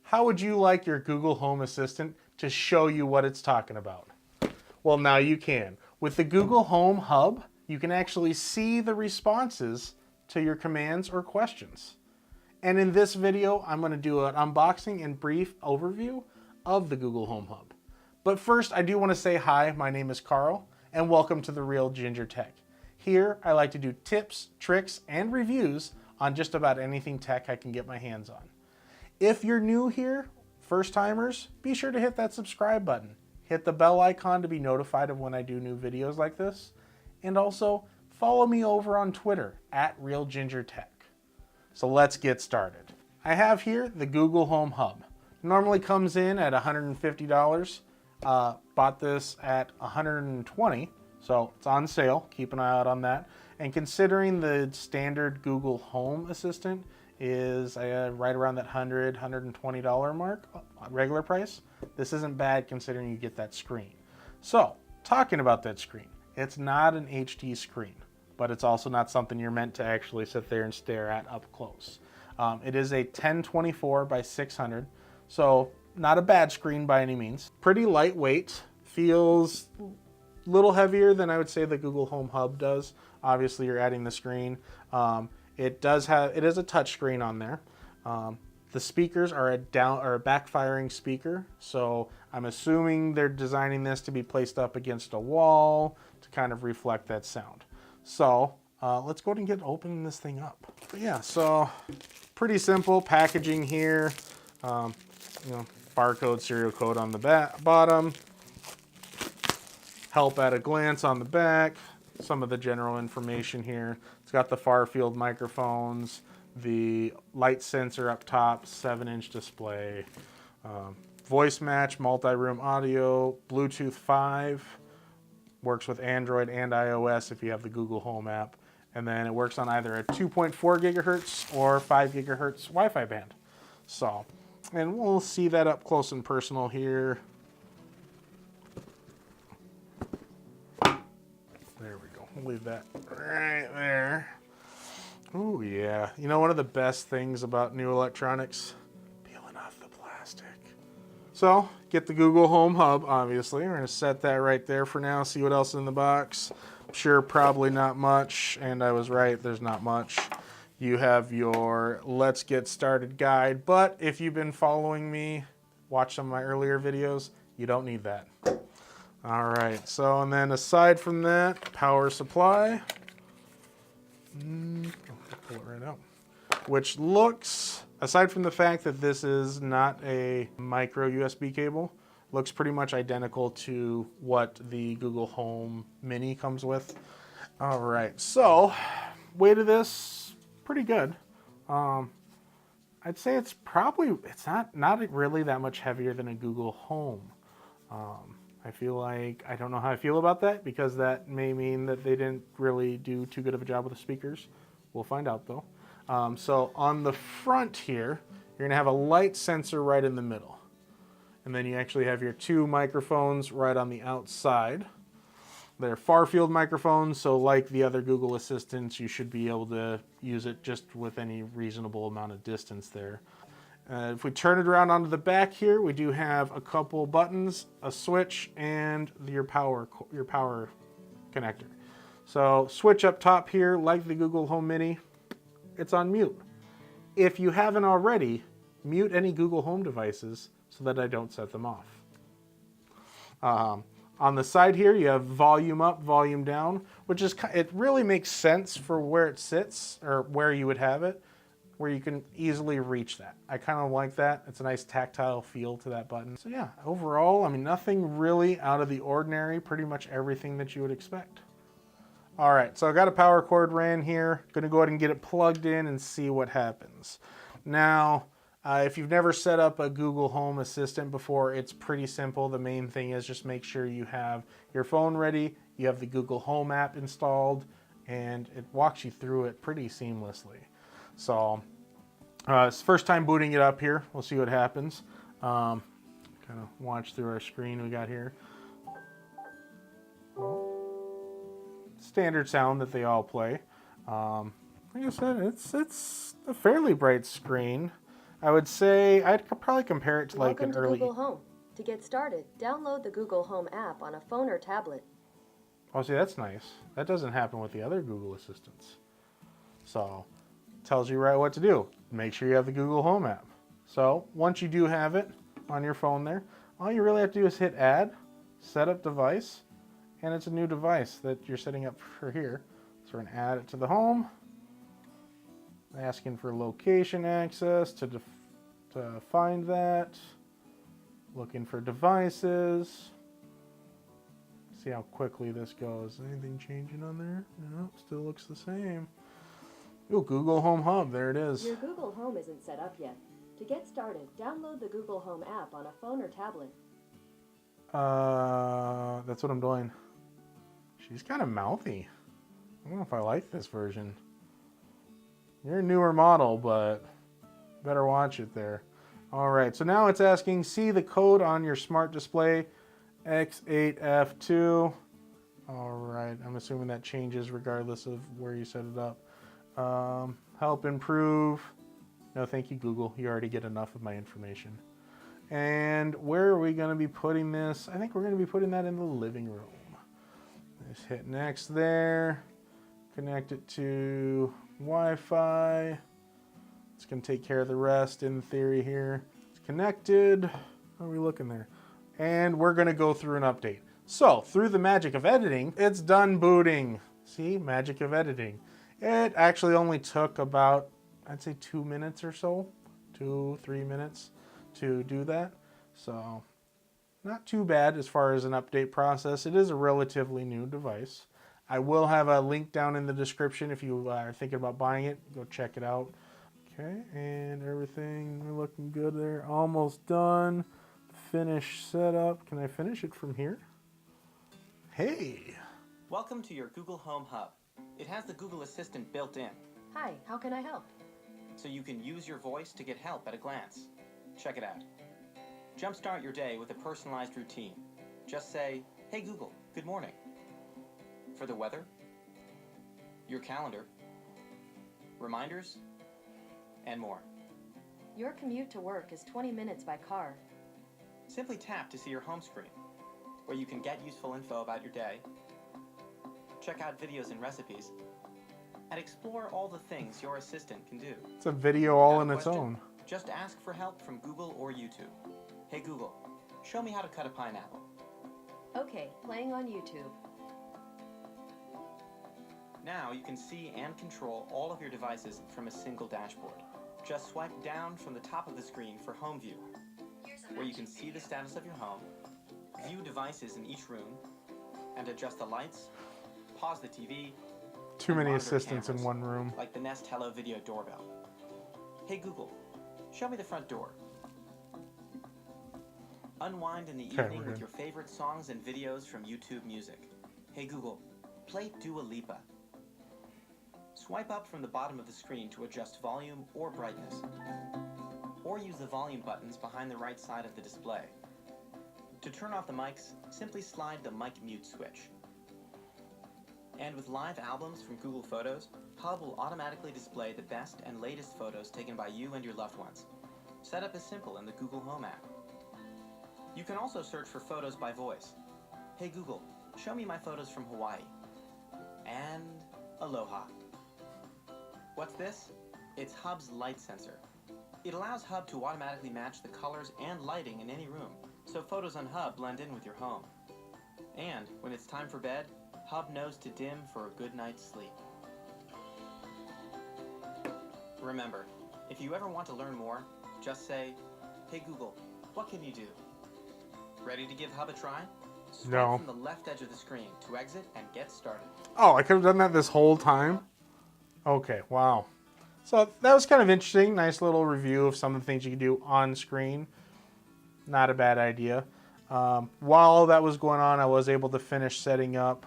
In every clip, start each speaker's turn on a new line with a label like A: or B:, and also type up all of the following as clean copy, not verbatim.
A: How would you like your Google Home Assistant to show you what it's talking about? Well, now you can. With the Google Home Hub, you can actually see the responses to your commands or questions. And in this video, I'm going to do an unboxing and brief overview of the Google Home Hub. But first, I do want to say hi, my name is Carl, and welcome to The Real Ginger Tech. Here, I like to do tips, tricks, and reviews on just about anything tech I can get my hands on. If you're new here, first timers, be sure to hit that subscribe button. Hit the bell icon to be notified of when I do new videos like this. And also, follow me over on Twitter at RealGingerTech. So let's get started. I have here the Google Home Hub. Normally comes in at $150. Bought this at $120, so it's on sale. Keep an eye out on that. And considering the standard Google Home Assistant is right around that $100, $120 mark, regular price, this isn't bad considering you get that screen. So, talking about that screen, it's not an HD screen, but it's also not something you're meant to actually sit there and stare at up close. It is a 1024 by 600, so not a bad screen by any means. Pretty lightweight, feels a little heavier than I would say the Google Home Hub does. Obviously, you're adding the screen. It is a touch screen on there. The speakers are a backfiring speaker, so I'm assuming they're designing this to be placed up against a wall to kind of reflect that sound. So let's go ahead and get opening this thing up. But yeah, so pretty simple packaging here. Barcode, serial code on the bottom. Help at a glance on the back. Some of the general information here. It's got the far field microphones, the light sensor up top, 7-inch display, voice match, multi-room audio, Bluetooth 5, works with Android and iOS if you have the Google Home app, and then it works on either a 2.4 gigahertz or 5 gigahertz Wi-Fi band. So, and we'll see that up close and personal here. We'll leave that right there. Oh yeah. You know, one of the best things about new electronics? Peeling off the plastic. So, get the Google Home Hub, obviously. We're going to set that right there for now, see what else is in the box. I'm sure probably not much, and I was right, there's not much. You have your Let's Get Started guide, but if you've been following me, watch some of my earlier videos, you don't need that. All right, so and then aside from that, power supply. Pull it right out. Which looks, aside from the fact that this is not a micro USB cable, looks pretty much identical to what the Google Home Mini comes with. All right, so weight of this, pretty good. I'd say it's not really that much heavier than a Google Home. I feel like, I don't know how I feel about that because that may mean that they didn't really do too good of a job with the speakers. We'll find out though. So on the front here, you're gonna have a light sensor right in the middle. And then you actually have your two microphones right on the outside. They're far field microphones, so like the other Google Assistants, you should be able to use it just with any reasonable amount of distance there. If we turn it around onto the back here, we do have a couple buttons, a switch, and your power connector. So switch up top here, like the Google Home Mini, it's on mute. If you haven't already, mute any Google Home devices so that I don't set them off. On the side here, you have volume up, volume down, which is, it really makes sense for where it sits or where you would have it, where you can easily reach that. I kind of like that. It's a nice tactile feel to that button. So yeah, overall, I mean, nothing really out of the ordinary, pretty much everything that you would expect. All right, so I got a power cord ran here. Gonna go ahead and get it plugged in and see what happens. Now, if you've never set up a Google Home Assistant before, it's pretty simple. The main thing is just make sure you have your phone ready, you have the Google Home app installed, and it walks you through it pretty seamlessly. So, it's first time booting it up here. We'll see what happens. Kind of watch through our screen we got here. Standard sound that they all play. Like I said, it's a fairly bright screen. I would say I'd probably compare it to like
B: Welcome
A: an
B: to
A: early...
B: Google Home. To get started, download the Google Home app on a phone or tablet.
A: Oh, see, that's nice. That doesn't happen with the other Google Assistants. So, it tells you right what to do. Make sure you have the Google Home app. So, once you do have it on your phone there, all you really have to do is hit Add, Set Up Device, and it's a new device that you're setting up for here. So, we're going to add it to the home. Asking for location access to find that. Looking for devices. See how quickly this goes. Anything changing on there? No, still looks the same. Ooh, Google Home Hub, there it is.
B: Your Google Home isn't set up yet. To get started, download the Google Home app on a phone or tablet.
A: That's what I'm doing. She's kind of mouthy. I don't know if I like this version. You're a newer model, but better watch it there. All right, so now it's asking, see the code on your smart display, X8F2. All right, I'm assuming that changes regardless of where you set it up. Help improve. No, thank you, Google. You already get enough of my information. And where are we going to be putting this? I think we're going to be putting that in the living room. Just hit next there. Connect it to Wi-Fi. It's going to take care of the rest in theory here. It's connected. How are we looking there? And we're going to go through an update. So, through the magic of editing, it's done booting. See, magic of editing. It actually only took about, I'd say 2 minutes or so, 2-3 minutes to do that. So, not too bad as far as an update process. It is a relatively new device. I will have a link down in the description if you are thinking about buying it. Go check it out. Okay, and everything looking good there. Almost done. Finish setup. Can I finish it from here? Hey!
C: Welcome to your Google Home Hub. It has the Google Assistant built in,
B: Hi, how can I help?
C: so you can use your voice to get help at a glance. Check it out. Jumpstart your day with a personalized routine. Just say, "Hey Google, good morning." For the weather, your calendar, reminders, and more.
B: Your commute to work is 20 minutes by car.
C: Simply tap to see your home screen, where you can get useful info about your day, check out videos and recipes, and explore all the things your assistant can do.
A: It's a video all
C: Have
A: on
C: a
A: its
C: question?
A: own.
C: Just ask for help from Google or YouTube. Hey Google, show me how to cut a pineapple.
B: Okay, playing on YouTube.
C: Now you can see and control all of your devices from a single dashboard. Just swipe down from the top of the screen for Home View, where you can see the status of your home, view devices in each room, and adjust the lights, pause the TV.
A: Too
C: and
A: many
C: monitor
A: assistants in
C: cameras,
A: one room.
C: like the Nest Hello Video doorbell. Hey Google, show me the front door. Unwind in the
A: Okay,
C: evening
A: we're
C: with
A: good.
C: your favorite songs and videos from YouTube Music. Hey Google, play Dua Lipa. Swipe up from the bottom of the screen to adjust volume or brightness. Or use the volume buttons behind the right side of the display. To turn off the mics, simply slide the mic mute switch. And with live albums from Google Photos, Hub will automatically display the best and latest photos taken by you and your loved ones. Setup is simple in the Google Home app. You can also search for photos by voice. Hey Google, show me my photos from Hawaii. And aloha. What's this? It's Hub's light sensor. It allows Hub to automatically match the colors and lighting in any room, so photos on Hub blend in with your home. And when it's time for bed, Hub knows to dim for a good night's sleep. Remember, if you ever want to learn more, just say, "Hey Google, what can you do?" Ready to give Hub a try? Swipe
A: No.
C: from the left edge of the screen to exit and get started.
A: Oh, I could have done that this whole time? Okay, wow. So that was kind of interesting. Nice little review of some of the things you can do on screen. Not a bad idea. While that was going on, I was able to finish setting up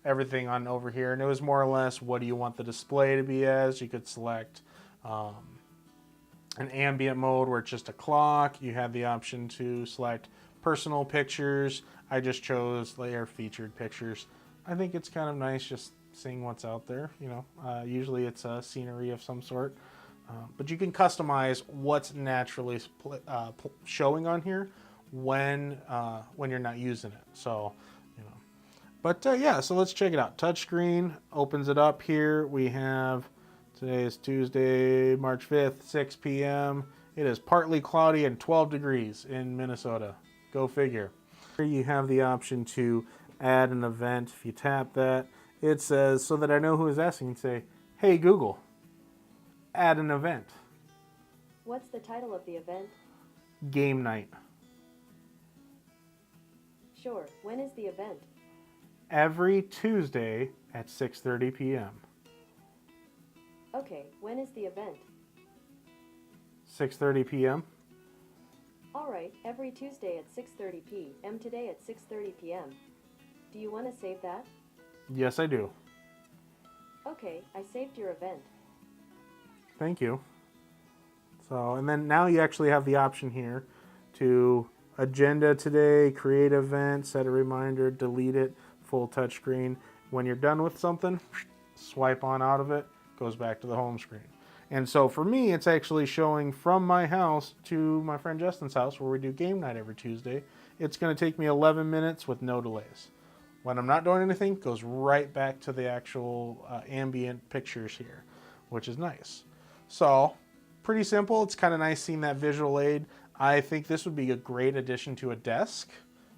A: everything on over here. And it was more or less, what do you want the display to be as? You could select an ambient mode where it's just a clock. You have the option to select personal pictures. I just chose layer featured pictures. I think it's kind of nice just seeing what's out there. You know, usually it's a scenery of some sort. But you can customize what's naturally showing on here when you're not using it. So, you know. But yeah, so let's check it out. Touchscreen opens it up here. We have, today is Tuesday, March 5th, 6 p.m. It is partly cloudy and 12 degrees in Minnesota. Go figure. Here you have the option to add an event. If you tap that, it says, so that I know who is asking, say, hey Google, add an event.
B: What's the title of the event?
A: Game night.
B: Sure, when is the event?
A: Every Tuesday at 6:30 p.m.
B: Okay, when is the event?
A: 6:30 p.m.
B: Alright, every Tuesday at 6:30 p.m. today at 6:30 p.m. Do you want to save that?
A: Yes, I do.
B: Okay, I saved your event.
A: Thank you. So, and then now you actually have the option here to agenda today, create event, set a reminder, delete it, full touchscreen. When you're done with something, swipe on out of it, goes back to the home screen. And so for me, it's actually showing from my house to my friend Justin's house where we do game night every Tuesday. It's going to take me 11 minutes with no delays. When I'm not doing anything, it goes right back to the actual ambient pictures here, which is nice. So, pretty simple. It's kind of nice seeing that visual aid. I think this would be a great addition to a desk.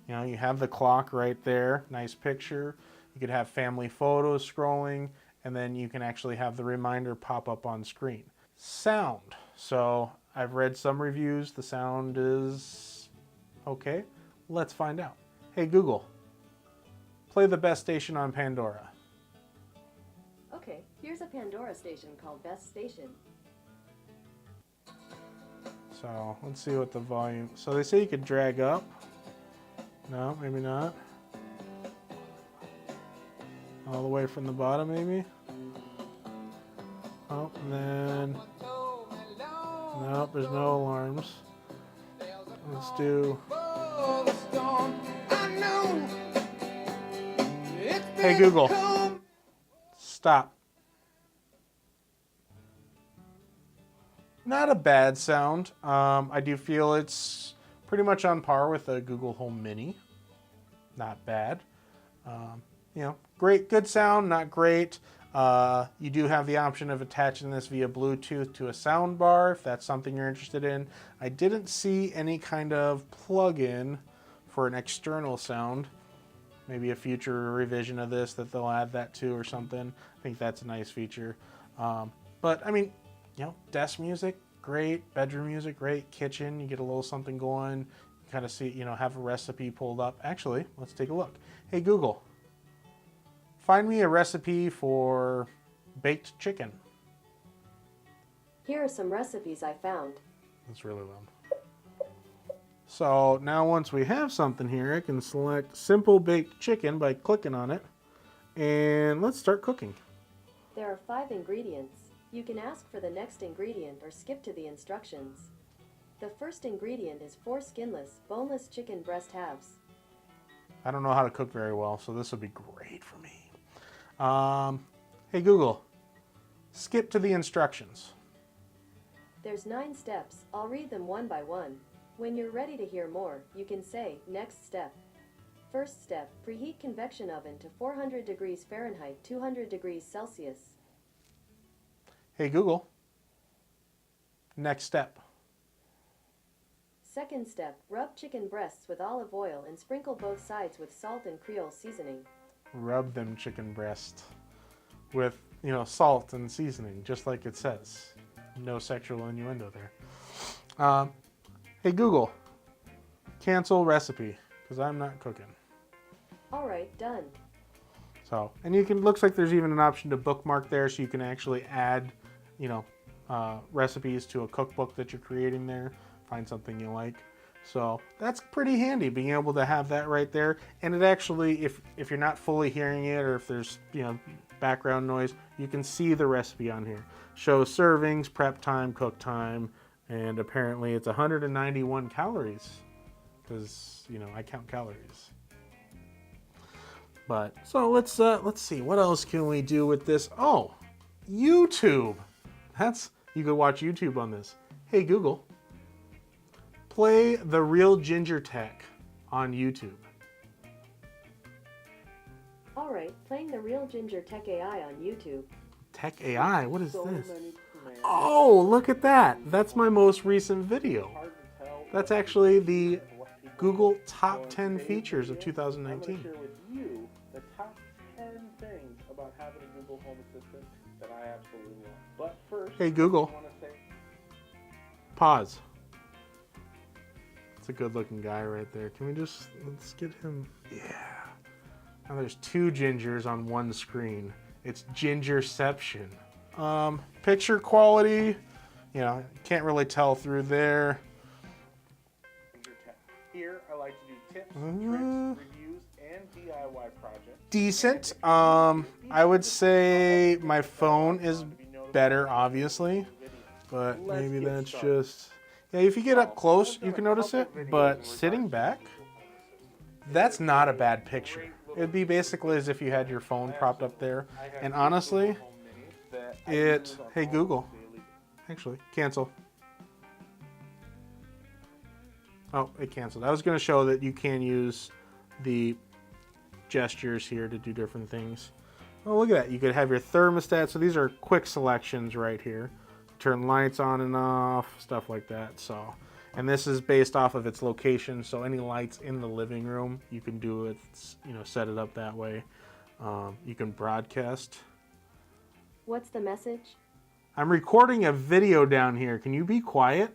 A: You know, you have the clock right there, nice picture. You could have family photos scrolling, and then you can actually have the reminder pop up on screen. Sound. So, I've read some reviews. The sound is okay. Let's find out. Hey Google, play the best station on Pandora.
B: Okay, here's a Pandora station called Best Station.
A: So let's see what the volume. So they say you could drag up. No, maybe not. All the way from the bottom, maybe. Oh, and then. Nope, there's no alarms. Let's do. Hey Google, stop. Not a bad sound. I do feel it's pretty much on par with the Google Home Mini. Not bad. You know, great, good sound, not great. You do have the option of attaching this via Bluetooth to a sound bar if that's something you're interested in. I didn't see any kind of plug-in for an external sound. Maybe a future revision of this that they'll add that to or something. I think that's a nice feature. But I mean, you know, desk music, great. Bedroom music, great. Kitchen, you get a little something going. You kind of see, you know, have a recipe pulled up. Actually, let's take a look. Hey Google, find me a recipe for baked chicken.
B: Here are some recipes I found.
A: That's really loud. So now once we have something here, I can select simple baked chicken by clicking on it. And let's start cooking.
B: There are 5 ingredients. You can ask for the next ingredient or skip to the instructions. The first ingredient is 4 skinless, boneless chicken breast halves.
A: I don't know how to cook very well, so this would be great for me. Hey Google, skip to the instructions.
B: There's 9 steps. I'll read them one by one. When you're ready to hear more, you can say, next step. First step, preheat convection oven to 400 degrees Fahrenheit, 200 degrees Celsius.
A: Hey Google, next step.
B: Second step, rub chicken breasts with olive oil and sprinkle both sides with salt and Creole seasoning.
A: Rub them chicken breasts with, you know, salt and seasoning, just like it says. No sexual innuendo there. Hey Google, cancel recipe, because I'm not cooking.
B: Alright, done.
A: So, and you can, looks like there's even an option to bookmark there, so you can actually add, you know, recipes to a cookbook that you're creating there. Find something you like. So that's pretty handy, being able to have that right there. And it actually, if you're not fully hearing it, or if there's, you know, background noise, you can see the recipe on here. Shows servings, prep time, cook time, and apparently it's 191 calories, because, you know, I count calories. But so let's see, what else can we do with this? Oh, YouTube. That's You could watch YouTube on this. Hey Google, play The Real Ginger Tech on YouTube.
B: Alright, playing the Real Ginger Tech AI on YouTube.
A: Tech AI, what is
D: So
A: this?
D: many commands.
A: Oh, look at that. That's my most recent video.
D: Hard to tell
A: That's
D: what
A: actually
D: people
A: the
D: use and what people
A: Google
D: don't.
A: Top
D: So in
A: 10
D: today's
A: features of
D: video,
A: 2019.
D: I'm going to share with you the top 10 things about having a Google Home Assistant that I absolutely love. But first,
A: Hey Google,
D: I want to say
A: pause. It's a good looking guy right there. Can we just, let's get him, yeah. Now there's two gingers on one screen. It's Gingerception. Picture quality, you know, can't really tell through there.
D: Ginger Tech. Here, I like to do tips,
A: Uh,
D: tricks, reviews, and DIY projects.
A: Decent. I would say my phone is better, obviously, but
D: Let's
A: maybe
D: get
A: that's
D: started.
A: just, yeah, if you get up close, you can notice it, but sitting back, that's not a bad picture. It'd be basically as if you had your phone propped up there. And honestly, hey Google, actually, cancel. Oh, it canceled. I was going to show that you can use the gestures here to do different things. Oh, look at that. You could have your thermostat. So these are quick selections right here. Turn lights on and off, stuff like that. So, and this is based off of its location. So any lights in the living room, you can do it, you know, set it up that way. You can broadcast.
B: What's the message?
A: I'm recording a video down here. Can you be quiet?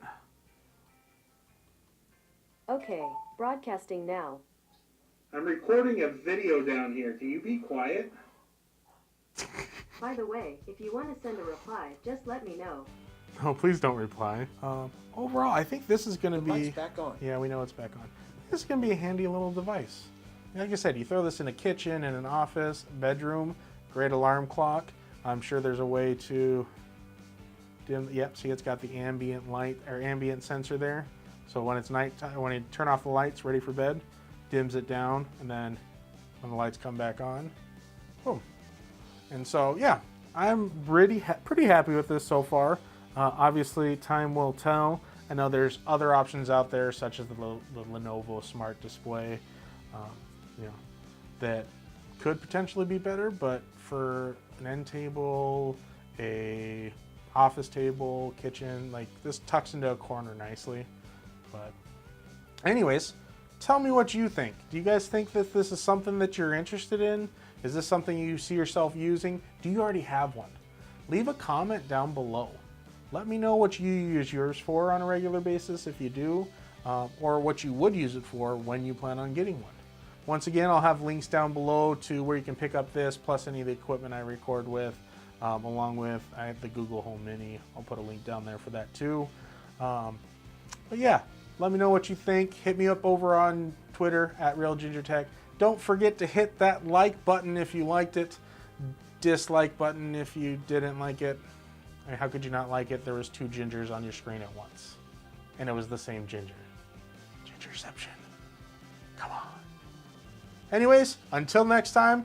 B: Okay, broadcasting now.
A: I'm recording a video down here. Can you be quiet?
B: By the way, if you want to send a reply, just let me know.
A: Oh, please don't reply. Overall, I think this is going to be...
E: Mic's back on.
A: Yeah, we know it's back on. This is going to be a handy little device. Like I said, you throw this in a kitchen, in an office, bedroom, great alarm clock. I'm sure there's a way to dim... Yep, see, it's got the ambient light, or ambient sensor there. So when it's nighttime, when you turn off the lights, ready for bed, dims it down, and then when the lights come back on, boom. And so, yeah, I'm pretty happy with this so far. Obviously, time will tell. I know there's other options out there, such as the Lenovo Smart Display, you know, that could potentially be better. But for an end table, a office table, kitchen, like this tucks into a corner nicely. But anyways, tell me what you think. Do you guys think that this is something that you're interested in? Is this something you see yourself using? Do you already have one? Leave a comment down below. Let me know what you use yours for on a regular basis if you do, or what you would use it for when you plan on getting one. Once again, I'll have links down below to where you can pick up this, plus any of the equipment I record with, along with I have the Google Home Mini. I'll put a link down there for that too. But yeah, let me know what you think. Hit me up over on Twitter at RealGingerTech. Don't forget to hit that like button if you liked it. Dislike button if you didn't like it. I mean, how could you not like it? There was two gingers on your screen at once. And it was the same ginger. Gingerception. Come on. Anyways, until next time,